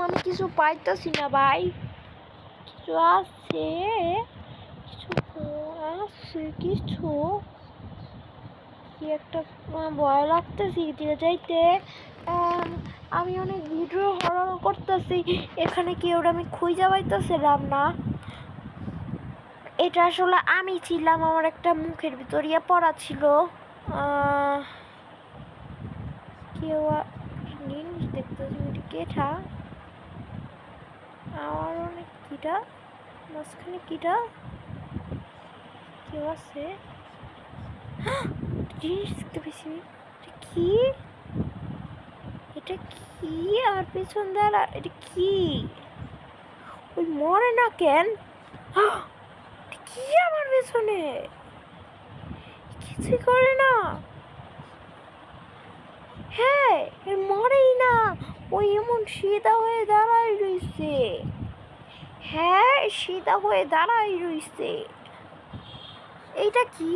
আমি কিছু পাইতেছি না ভাই। কিছু আছে, কিছু আছে, কিছু কি একটা ভয় লাগতেছি দিয়ে যাইতে। আমি অনেক ভিডিও হরর করতেছি, এখানে কি ওটা আমি খুঁজে পাইতেছিলাম না। এটা আসলে আমি ছিলাম, আমার একটা মুখের ভিতর ইয়ে পড়া ছিল। কেউ জিনিস দেখতেছি, ওইটা কেটা আমার অনেক কিটা মাঝখানে কিটা কেউ আছে, জিনিস দেখতে পেয়েছি। এটা কি, এটা কি আমার পেছন দ্বারা, এটা কি ওই মরে না কেন? কি আমার পেছনে কিছুই করে না। হ্যাঁ, এর মরেই না, ওই এমন সিধা হয়ে দাঁড়াই রইছে। হ্যাঁ, সিধা হয়ে দাঁড়াই রইছে। এইটা কি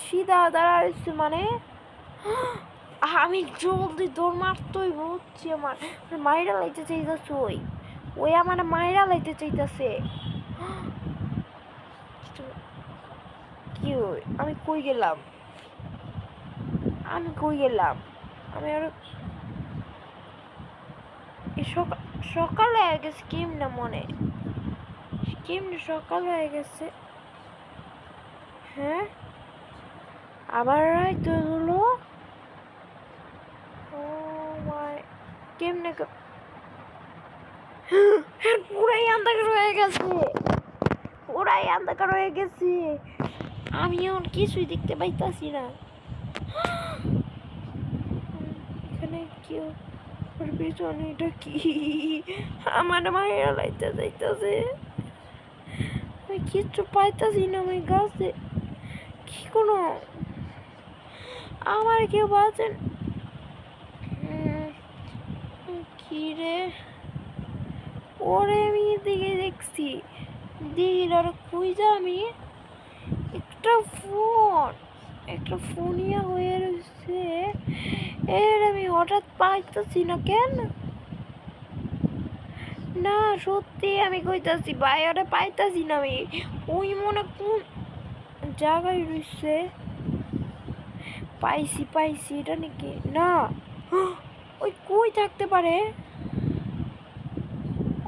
সিধা দাঁড়াইছে মানে? আমি জলদি দৌড় মারতেই বলছি, আমার মাইরা লাইতে চাইতেছে, ওই আমার মাইরা লাইতে চাইতেছে। কি আমি কই গেলাম, আমি কই গেলাম? আমি আর সকাল হয়ে গেছে, কেমনে মনে কেমনে সকাল হয়ে গেছে? হ্যাঁ, আবার রাইত হলো। ও মাই, কেমনে পুরাই অন্ধকার হয়ে গেছে, পুরাই অন্ধকার হয়ে গেছে। আমি এখন কিছুই দেখতে পাইতাছি না। এখানে কেউ পিছনে, এটা কি আমার মায়েরা লাইতে যাইতেছে, আমি কিচ্ছু পাইতাছি না। আমি গাছে কি কোনো আমার কেউ বাঁচেন কি রে? ওরে আমি এদিকে দেখছি, দিল আর খুঁজা আমি একটা ফোনিয়া হয়ে রয়েছে। এর আমি হঠাৎ পাইতেছি না কেন? না সত্যি আমি কইতাছি ভাই, ওটা পাইতাছি না আমি। ওই মনে কোন জায়গায় রয়েছে। পাইছি পাইছি, এটা নাকি না? ওই কই থাকতে পারে?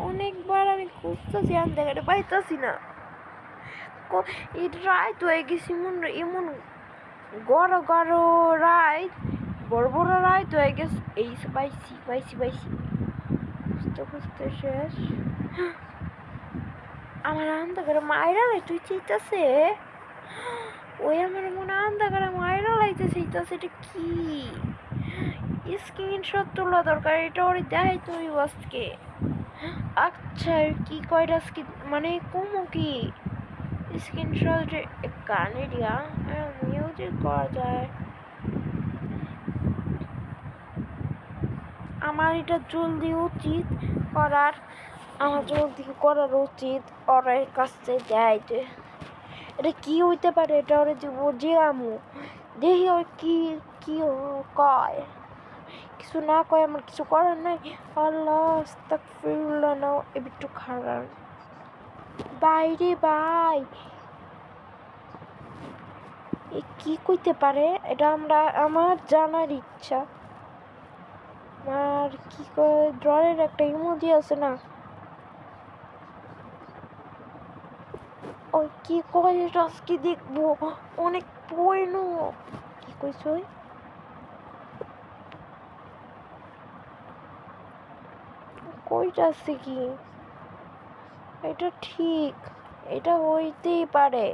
অনেকবার আমি খুঁজতেছি, আনতে পাইতাছি না। রাইত হয়ে গেছি, এমন গড় গড় রাইত, বড় বড় রাইত হয়ে গেছে। এই পাইছি পাইছি পাইছি, খুঁজতে খুঁজতে শেষ। আমার আন্দাকারে মায়েরা লাই তুই চাইতেছে, ওই আমার মনে আন্দাকারে মায়েরা লাইতে চাইতেছে। এটা কি স্ক্রিনশট তোলা দরকার, এটা ওরে দেয় তুই আজকে। আচ্ছা কি কয়টা মানে কমো কি স্ক্রিনশট কানে দিয়া মিউজিক করা যায়? আমার এটা জলদি উচিত করার, আমার জলদি করার উচিত। ওরা কাছে দেয়, এটা কি হইতে পারে? এটা ওরা যে আমু দেখি ওই কি কি কয়, কিছু না কয়, আমার কিছু করার নাই। আল্লাহ আস্তাগফিরুল্লাহ, নাও একটু খারাপ বাইরে ভাই, এ কি কইতে পারে? এটা আমার জানার ইচ্ছা। আর কি করে ড্রয়ের একটা ইমোজি আছে না, ওই কি কয় এটা আজকে দেখবো, অনেক পয়নো। কি কইছ? কইটা আছে কি? এটা ঠিক, এটা হইতেই পারে।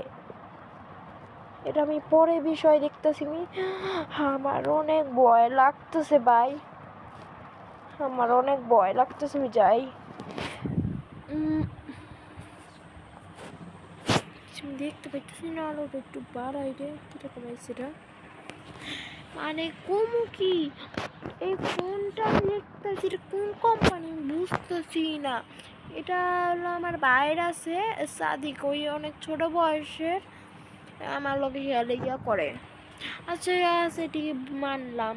এটা আমি পরে বিষয় দেখতেছি। আমার অনেক ভয় লাগতেছে ভাই, আমার অনেক ভয় লাগতেছে। আমি যাই, দেখতে পাইতেছি না। আলো একটু বাড়াই রে, কিরকম আছে এটা? মানে কমু কি এই ফোনটা দেখতেছি, এটা কোন কোম্পানি বুঝতেছি না। এটা হলো আমার ভাইয়ের আছে, সাদিক, ওই অনেক ছোট বয়সের, আমার লোকে ইয়া করে। আচ্ছা সেটিকে মানলাম।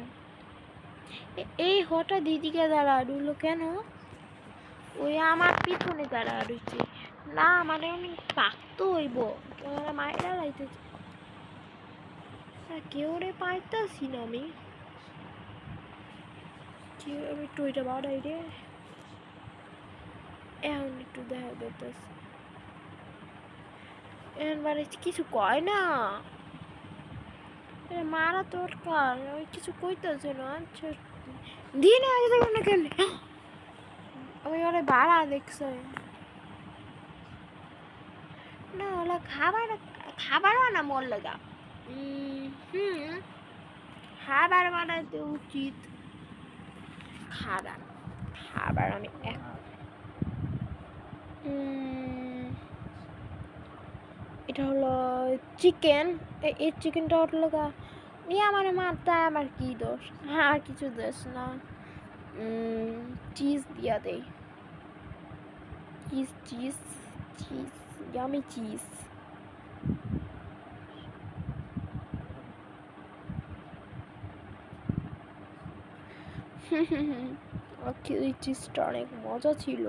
এই হঠাৎ দিদিকে দাঁড়া রইল কেন? ওই আমার পিছনে দাঁড়া রয়েছে না মানে অনেক পাকতো হইব মায়েরা লাইতেছে কেউ রে পাইতাছি না আমি কেউ আমি একটু ওইটা বাড়াই রে এখন একটু দেখা যেতেছে এখন বাড়াইছি কিছু কয় না মারা দরকার ওই কিছু কইতেছে না আচ্ছা দিন আগে যাবো না খেলে ওই ওরে ভাড়া দেখছে না ওলা খাবারও না মোর লাগা খাবার বানাইতে উচিত খাবার আমি এটা হলো চিকেন এই চিকেনটা হলো নিয়ে আমার মারতে আমার কি দোষ হ্যাঁ আর কিছু দোষ না চিজ দিয়া দেই চিজ ইয়ামি চিজ এই চিজটা অনেক মজা ছিল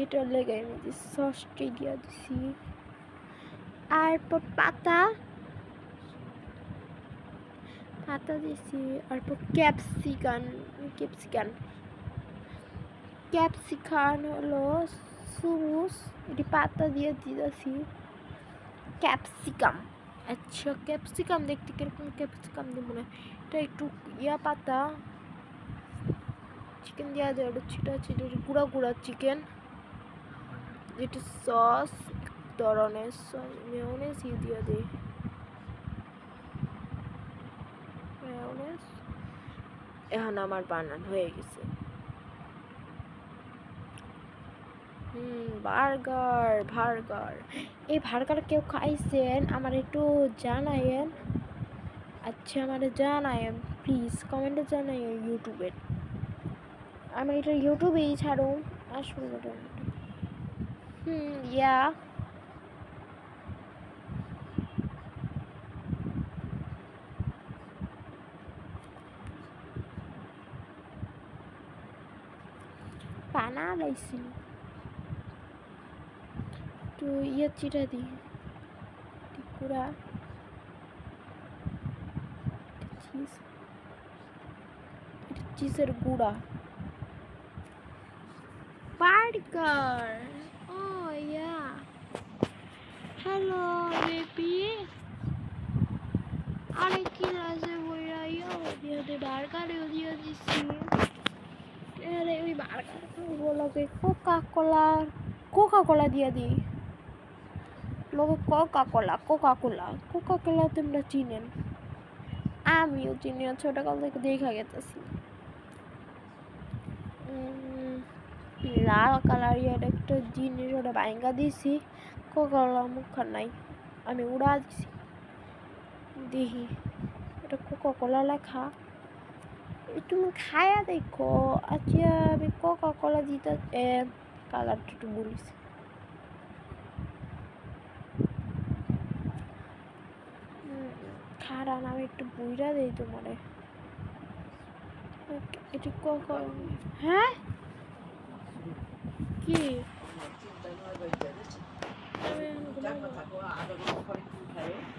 এটা লেগে আমি যে সসটি দিয়া দিছি আর পাতা দিছি আর ক্যাপসিকান হলো সুস এটি পাতা দিয়ে দিয়েছি ক্যাপসিকাম আচ্ছা ক্যাপসিকাম দেখতে কিরকম ক্যাপসিকাম দিব না এটা একটু পাতা চিকেন দিয়া দেওয়া ছিটা গুঁড়া চিকেন যেটা সস ধরনের সস মেয়োনেজ দিয়া দেয় এখন আমার বানান হয়ে গেছে বার্গার এই বার্গার কেউ খাইছেন আমার একটু জানায়েন আচ্ছা আমার জানায়েন প্লিজ কমেন্টে জানাইয়েন ইউটিউবে আমি এটা ইউটিউবেই ছাড়ো আসলে ইয়া পানা লাইছি তো চিটা দি পুরা চিজের গুঁড়া বার্গার ও ইয়া হ্যালো বেবি আরে কি লাজে বইরা দিয়ে বার্গার দিয়ে দিছি আরে ওই বার্গার বলকে কোকা কোলা দিয়ে দিই লোকে কোকা কোলা তোমরা চিনেন আমিও চিনি ছোটকাল থেকে দেখা গেতেছি লাল কালার একটা জিনিস ওটা ভাঙ্গা দিছি কোকা কোলা মুখখান নাই আমি উড়া দিছি দেখি এটা কোকা কোলা লেখা তুমি খায়া দেখো আচ্ছা আমি কোকা কোলা দিতে কালারটা একটু বলিস খারাপ আমি একটু বুইরা দেই তোমারে এটা কোকা হ্যাঁ কি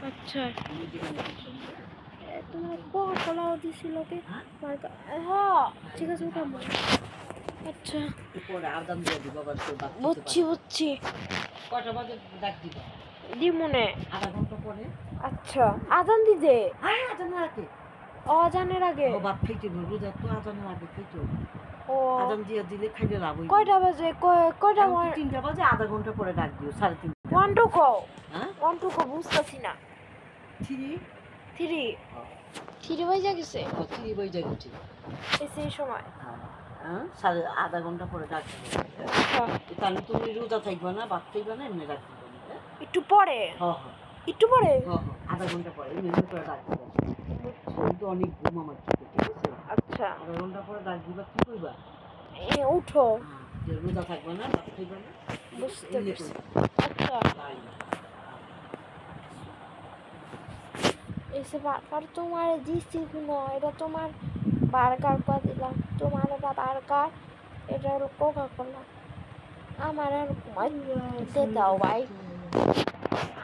আচ্ছা তোমার কোকা কোলাও দিছিল কি হ্যাঁ ঠিক আছে খাবো আচ্ছা বুঝছি কটা বাজে ডাক দিব দিমনে আধা ঘন্টা পরে আচ্ছা আজান দিতে হ্যাঁ আজানের আগে আজানের আগে ও বাপ ফেটে বলবো যা তো আজানের আগে ফেটে ও আজান দিয়ে দিলে খাইলে লাভ হইবে কয়টা বাজে কয়টা 3টা বাজে আধা ঘন্টা পরে ডাক দিও 3:30 ওয়ান টু কো হ্যাঁ ওয়ান টু কো বুঝতাছি না 3 বাজে গেছে 3 বাজে গেছে এই সময় হ্যাঁ আধা ঘন্টা পরে ডাক দিও তাহলে তুমি রোজা থাকবে না ভাত খাইবে না এমনি ডাক দিবে একটু পরে একটু পরে আধা ঘন্টা পরে এমনি করে ডাক দিবে তো অনেক ঘুম আমার চোখে ঠিক আছে আচ্ছা আধা ঘন্টা পরে ডাক দিবা কি কইবা উঠো যে রোজা থাকবে না ভাত খাইবে না বুঝতে পারছি আচ্ছা এসে বারবার তোমার দিচ্ছি শুনো এটা তোমার বার্গার পা দিলাম তোমার এটা বার্গার এটা হলো কোকা কোলা। আমার আর ঘুমাইতে দাও ভাই,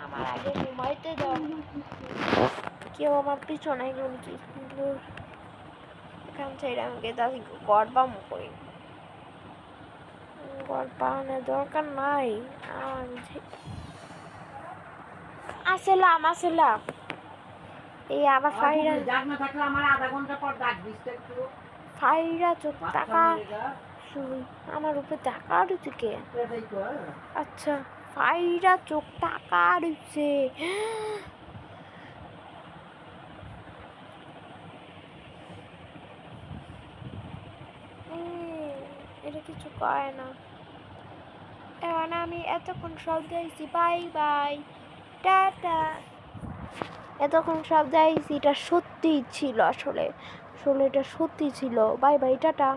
আমার আগে ঘুমাইতে দাও। কেউ আমার পিছনে গেল কি এখান থেকে আমাকে দাদি গড়বাম করি, গড় পাওয়ানোর দরকার নাই। আসলাম এই আবার ফাইরা ডাক না থাকলে আমার আধা ঘন্টা পর ডাক দিস তো একটু। ফাইরা চোখ বাচ্চা টাকা মেরে যা। শুই আমার উপরে টাকা ঢুকে। এটাই তো, হ্যাঁ। আচ্ছা ফাইরা চোখ টাকা ঢুকছে। এটা কিছু করে না। এখন আমি এতক্ষণ শব্দ হয়েছি, বাই বাই টাটা। এতক্ষণ শব্দ হয়েছি, এটা সত্যিই ছিল, আসলে আসলে এটা সত্যি ছিল। Bye bye tata.